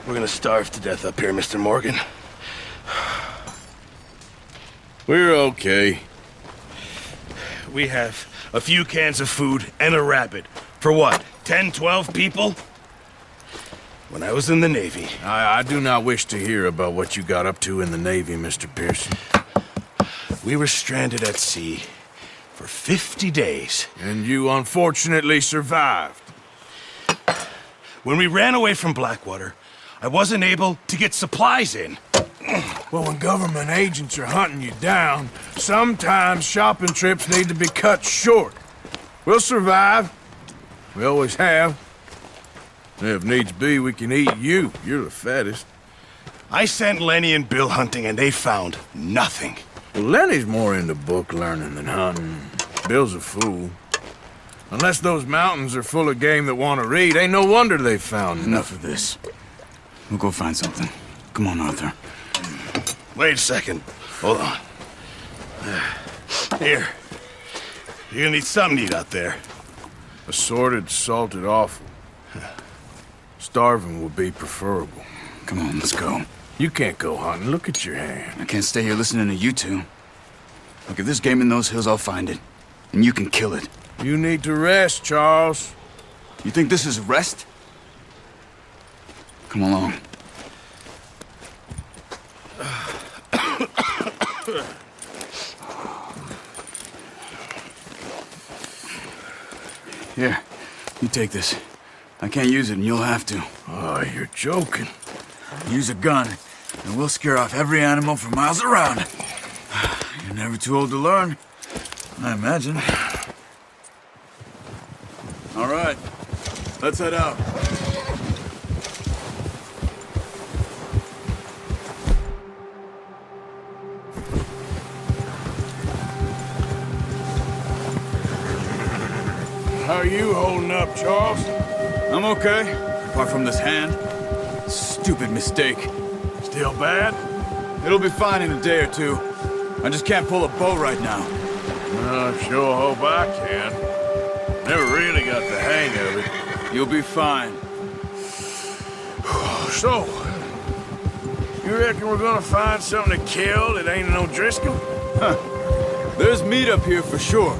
We're gonna starve to death up here, Mr. Morgan. We're okay. We have a few cans of food and a rabbit. For what, 10, 12 people? When I was in the Navy... I do not wish to hear about what you got up to in the Navy, Mr. Pearson. We were stranded at sea for 50 days. And you unfortunately survived. When we ran away from Blackwater, I wasn't able to get supplies in. Well, when government agents are hunting you down, sometimes shopping trips need to be cut short. We'll survive. We always have. If needs be, we can eat you. You're the fattest. I sent Lenny and Bill hunting, and they found nothing. Well, Lenny's more into book learning than hunting. Bill's a fool. Unless those mountains are full of game that want to read, ain't no wonder they found Enough of this. We'll go find something. Come on, Arthur. Wait a second. Hold on. Here. You're gonna need something to eat out there. Assorted, salted offal. Starving would be preferable. Come on, let's go. You can't go hunting. Look at your hand. I can't stay here listening to you two. Look, if there's game in those hills, I'll find it. And you can kill it. You need to rest, Charles. You think this is rest? Come along. Here, you take this. I can't use it, and you'll have to. Oh, you're joking. Use a gun, and we'll scare off every animal for miles around. You're never too old to learn, I imagine. All right, let's head out. How are you holding up, Charles? I'm okay, apart from this hand. Stupid mistake. Still bad? It'll be fine in a day or two. I just can't pull a bow right now. I sure hope I can. Never really got the hang of it. You'll be fine. So, you reckon we're gonna find something to kill that ain't no Driscoll? There's meat up here for sure.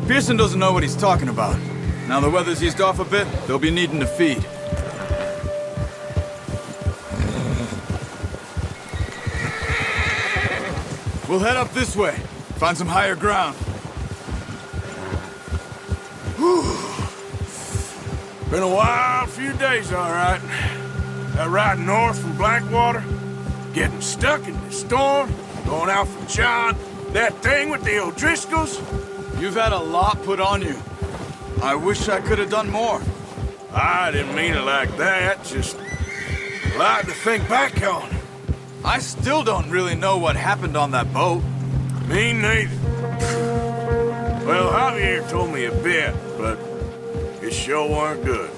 Pearson doesn't know what he's talking about. Now the weather's eased off a bit, they'll be needing to feed. We'll head up this way, find some higher ground. Been a wild few days, all right. That ride north from Blackwater, getting stuck in the storm, going out from John, that thing with the O'Driscolls. You've had a lot put on you. I wish I could have done more. I didn't mean it like that, just a lot to think back on. I still don't really know what happened on that boat. Me neither. Well, Javier told me a bit, but it sure weren't good.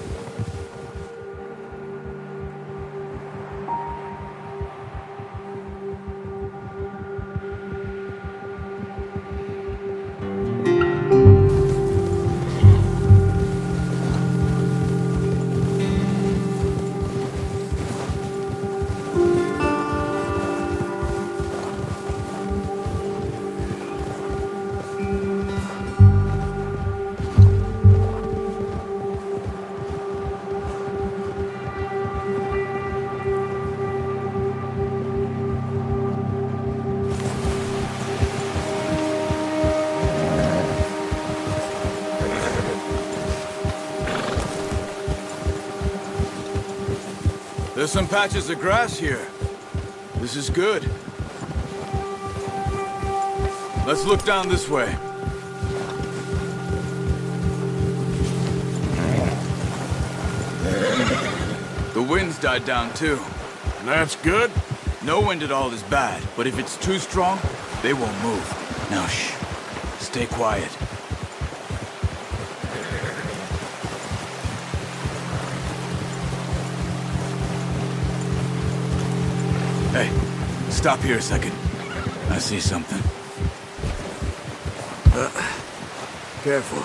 There's some patches of grass here. This is good. Let's look down this way. The wind's died down too. And that's good? No wind at all is bad, but if it's too strong, they won't move. Now shh. Stay quiet. Hey, stop here a second. I see something. Careful.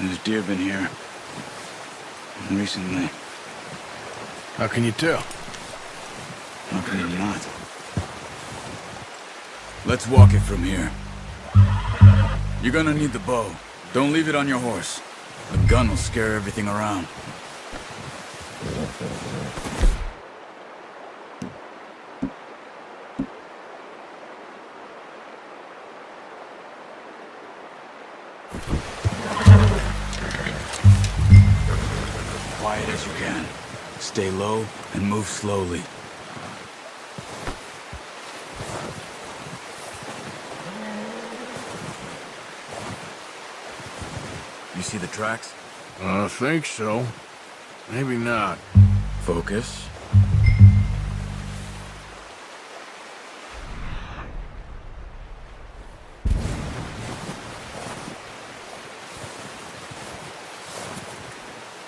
There's deer been here. Recently. How can you tell? How can you not? Let's walk it from here. You're gonna need the bow. Don't leave it on your horse. The gun will scare everything around. Quiet as you can. Stay low and move slowly. You see the tracks? I think so. Maybe not. Focus.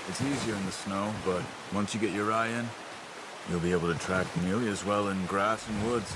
It's easier in the snow, but once you get your eye in, you'll be able to track nearly as well in grass and woods.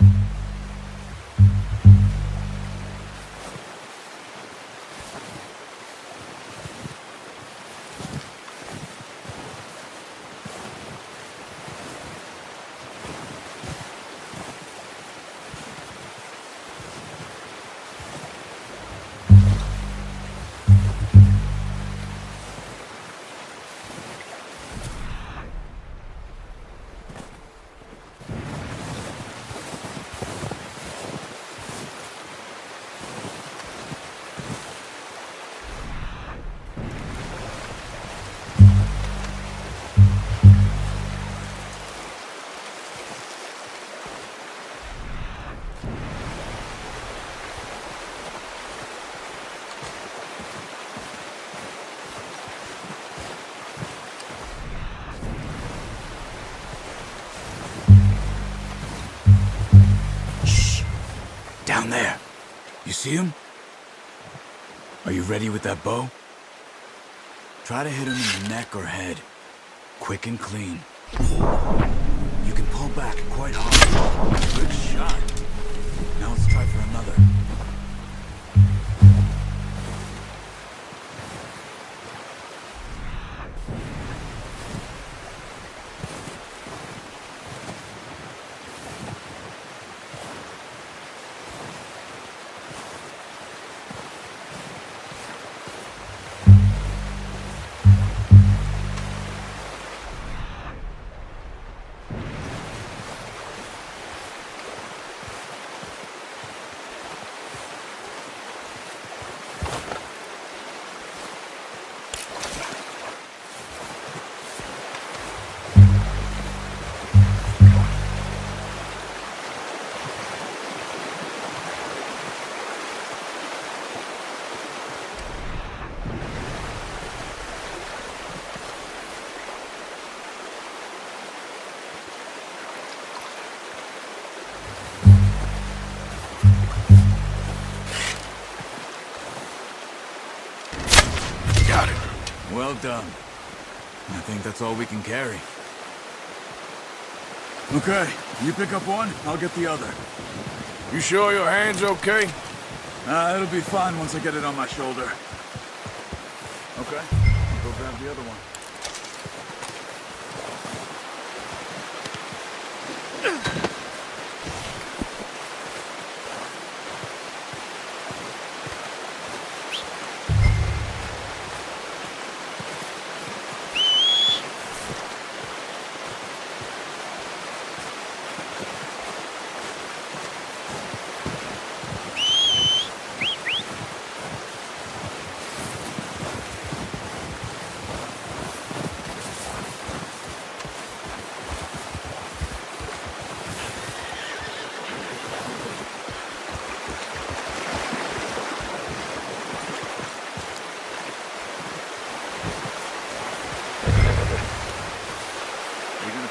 Down there. You see him? Are you ready with that bow? Try to hit him in the neck or head. Quick and clean. You can pull back quite hard. Good shot. Now let's try for another. Well done. I think that's all we can carry. Okay, you pick up one, I'll get the other. You sure your hand's okay? It'll be fine once I get it on my shoulder. Okay, I'll go grab the other one.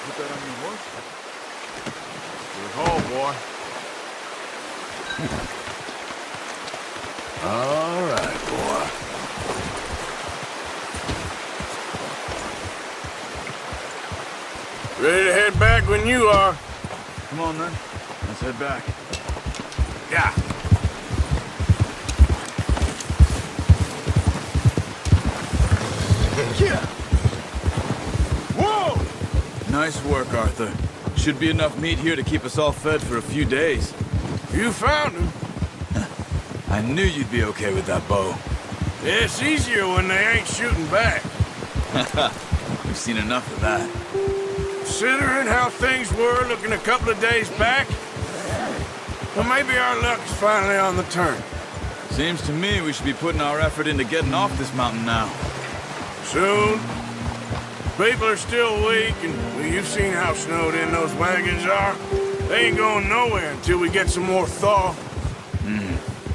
Put that on your horse? Good haul, boy. All right, boy. Ready to head back when you are. Come on, then. Let's head back. Yeah. Nice work, Arthur. Should be enough meat here to keep us all fed for a few days. You found him. I knew you'd be okay with that bow. It's easier when they ain't shooting back. We've seen enough of that. Considering how things were looking a couple of days back, well, maybe our luck is finally on the turn. Seems to me we should be putting our effort into getting off this mountain now. Soon. People are still weak, and well, you've seen how snowed in those wagons are. They ain't going nowhere until we get some more thaw.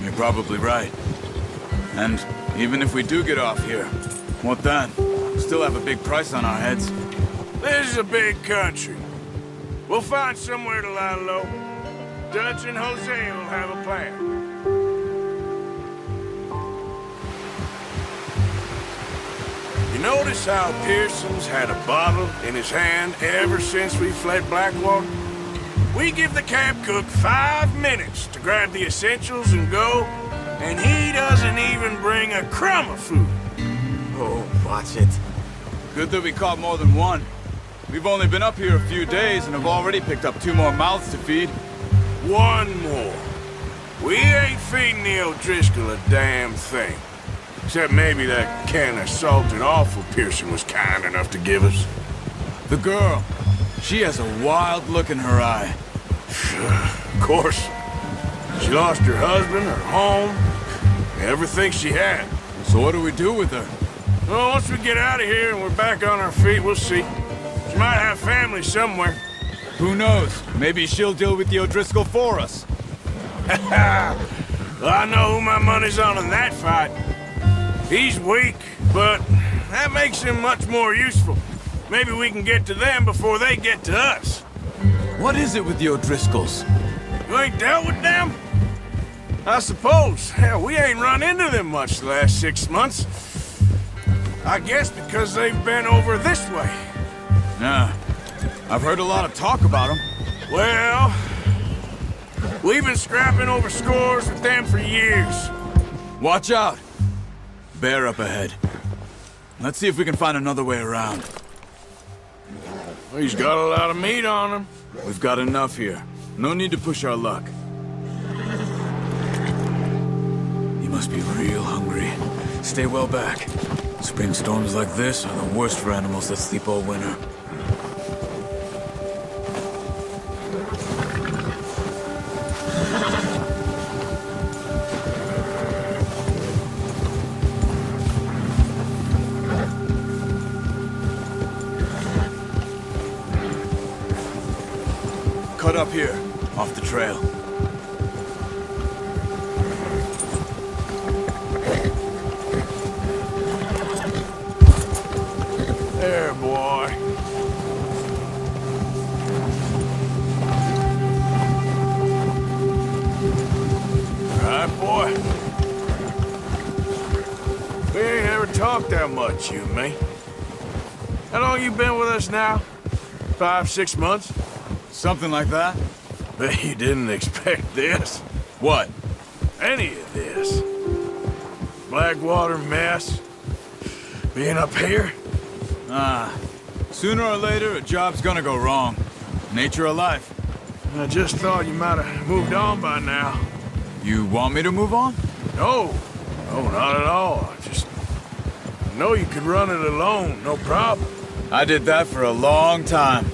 You're probably right. And even if we do get off here, what then? Still have a big price on our heads. This is a big country. We'll find somewhere to lie low. Dutch and Jose will have a plan. You notice how Pearson's had a bottle in his hand ever since we fled Blackwater? We give the camp cook 5 minutes to grab the essentials and go, and he doesn't even bring a crumb of food. Oh, watch it. Good that we caught more than one. We've only been up here a few days and have already picked up 2 more mouths to feed. One more. We ain't feeding the O'Driscoll a damn thing. Except maybe that can of salted offal Pearson was kind enough to give us. The girl. She has a wild look in her eye. Of course. She lost her husband, her home, everything she had. So what do we do with her? Well, once we get out of here and we're back on our feet, we'll see. She might have family somewhere. Who knows? Maybe she'll deal with the O'Driscoll for us. Well, I know who my money's on in that fight. He's weak, but that makes him much more useful. Maybe we can get to them before they get to us. What is it with the O'Driscolls? You ain't dealt with them? I suppose. Hell, we ain't run into them much the last 6 months. I guess because they've been over this way. Nah. I've heard a lot of talk about them. Well, we've been scrapping over scores with them for years. Watch out! Bear up ahead. Let's see if we can find another way around. He's got a lot of meat on him. We've got enough here. No need to push our luck. He must be real hungry. Stay well back. Spring storms like this are the worst for animals that sleep all winter. Cut up here, off the trail. There, boy. Right, boy. We ain't ever talked that much, you and me. How long you been with us now? 5, 6 months? Something like that? Bet you didn't expect this. What? Any of this. Blackwater mess. Being up here. Sooner or later, a job's gonna go wrong. Nature of life. I just thought you might have moved on by now. You want me to move on? No. No, not at all. I know you could run it alone, no problem. I did that for a long time.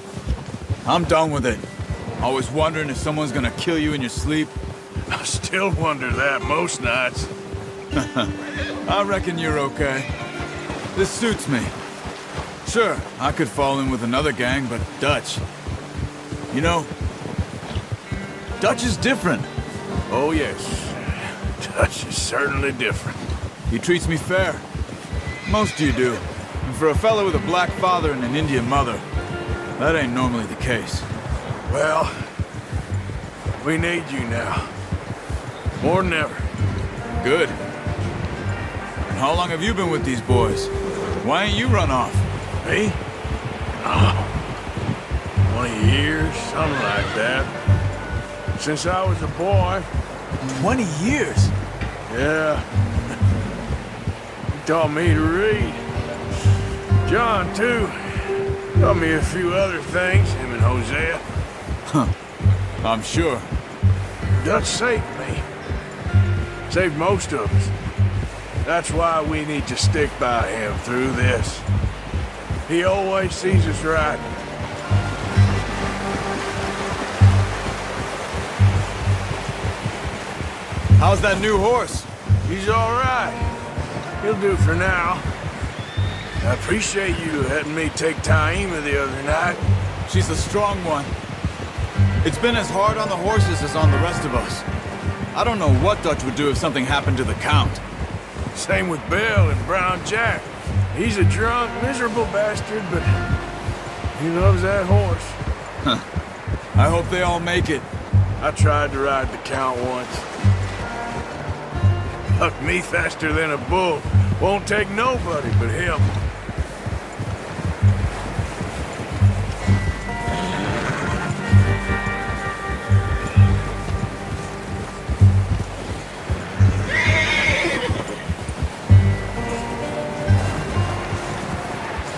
I'm done with it. Always wondering if someone's gonna kill you in your sleep. I still wonder that most nights. I reckon you're okay. This suits me. Sure, I could fall in with another gang, but Dutch... You know, Dutch is different. Oh, yes. Dutch is certainly different. He treats me fair. Most of you do. And for a fellow with a black father and an Indian mother, that ain't normally the case. Well, we need you now. More than ever. Good. And how long have you been with these boys? Why ain't you run off? Me? Oh, 20 years, something like that. Since I was a boy. 20 years? Yeah. He taught me to read. John, too. Taught me a few other things, him and Hosea. I'm sure. Dutch saved me. Saved most of us. That's why we need to stick by him through this. He always sees us right. How's that new horse? He's all right. He'll do for now. I appreciate you letting me take Taima the other night. She's the strong one. It's been as hard on the horses as on the rest of us. I don't know what Dutch would do if something happened to the Count. Same with Bill and Brown Jack. He's a drunk, miserable bastard, but he loves that horse. I hope they all make it. I tried to ride the Count once. Hucked me faster than a bull. Won't take nobody but him.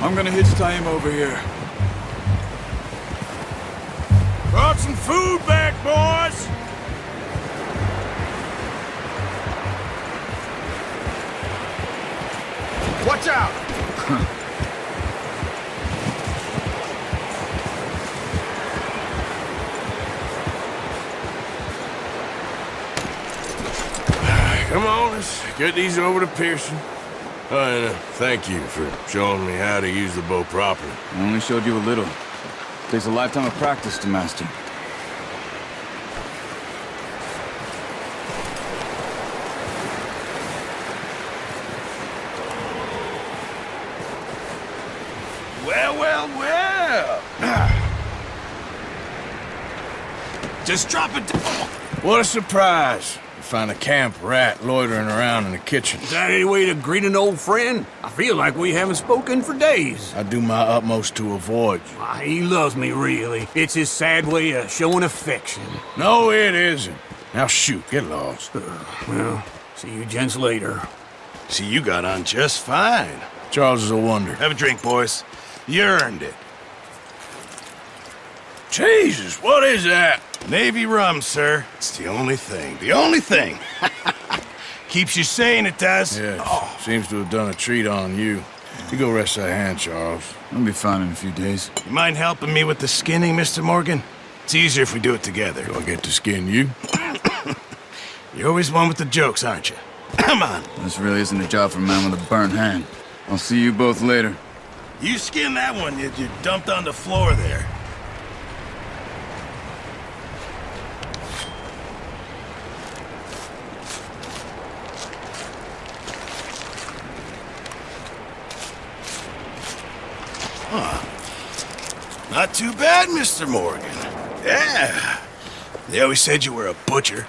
I'm gonna hitch Taima over here. Brought some food back, boys! Watch out! Come on, let's get these over to Pearson. And thank you for showing me how to use the bow properly. I only showed you a little. Takes a lifetime of practice to master. Well, well, well. Just drop it down. What a surprise. You find a camp rat loitering around in the kitchen. Is that any way to greet an old friend? I feel like we haven't spoken for days. I do my utmost to avoid you. Why, he loves me, really. It's his sad way of showing affection. No, it isn't. Now shoot, get lost. Well, see you gents later. See, you got on just fine. Charles is a wonder. Have a drink, boys. You earned it. Jesus, what is that? Navy rum, sir. It's the only thing. The only thing. Keeps you sane, it does. Yes, seems to have done a treat on you. You go rest that hand, Charles. I'll be fine in a few days. You mind helping me with the skinning, Mr. Morgan? It's easier if we do it together. Do I get to skin you? You're always one with the jokes, aren't you? Come on. This really isn't a job for a man with a burnt hand. I'll see you both later. You skinned that one you dumped on the floor there. Not too bad, Mr. Morgan. Yeah. They always said you were a butcher.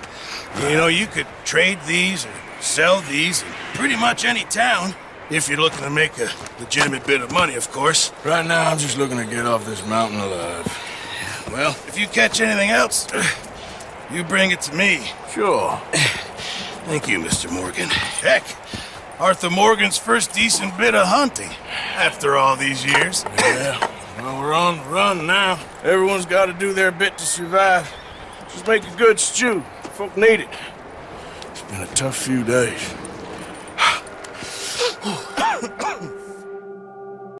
You know, you could trade these or sell these in pretty much any town. If you're looking to make a legitimate bit of money, of course. Right now, I'm just looking to get off this mountain alive. Well, if you catch anything else, you bring it to me. Sure. Thank you, Mr. Morgan. Heck, Arthur Morgan's first decent bit of hunting after all these years. Yeah. Well, we're on the run now. Everyone's got to do their bit to survive. Just make a good stew. Folk need it. It's been a tough few days.